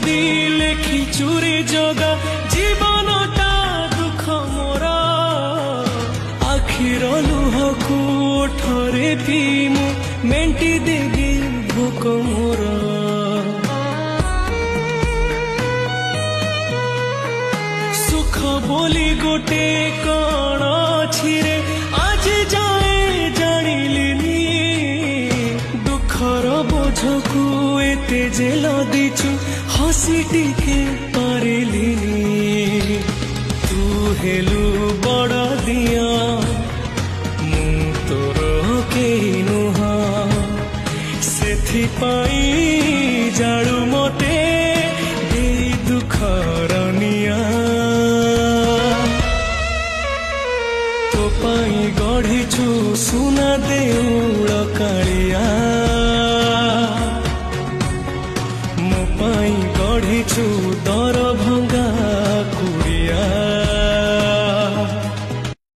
ଯଦି ଲେଖିଛୁ ରେ ଜଗା ଜୀବନଟା ଦୁଃଖ ମୋର ଆଖିର ଲୁହକୁ ଓଠରେ ପିଇ ମୁଁ ମେଣ୍ଟି ଦେବି ଭୋକ ମୋର। ସୁଖ ବୋଲି ଗୋଟେ କଣ ଅଛି ରେ ଆଜି ଯାଏ ଜାଣିଲିନି ଦୁଃଖର ବୋଝକୁ ଏତେ ଯେ ଲଦିଛୁ ହସି ଟିକେ ପାରିଲିନି। ତୁ ହେଲୁ ବଡ଼ ଦିଅ ମୁଁ ତୋର କେହି ନୁହଁ ସେଥିପାଇଁ ଜାଳୁ ମତେ ଦେଇ ଦୁଃଖର ନିଆଁ। ତୋ ପାଇଁ ଗଢ଼ିଛୁ ସୁନା ଦେଉଳ କାଳିଆ ମୋ ପାଇଁ ଗଢ଼ିଛୁ ଦର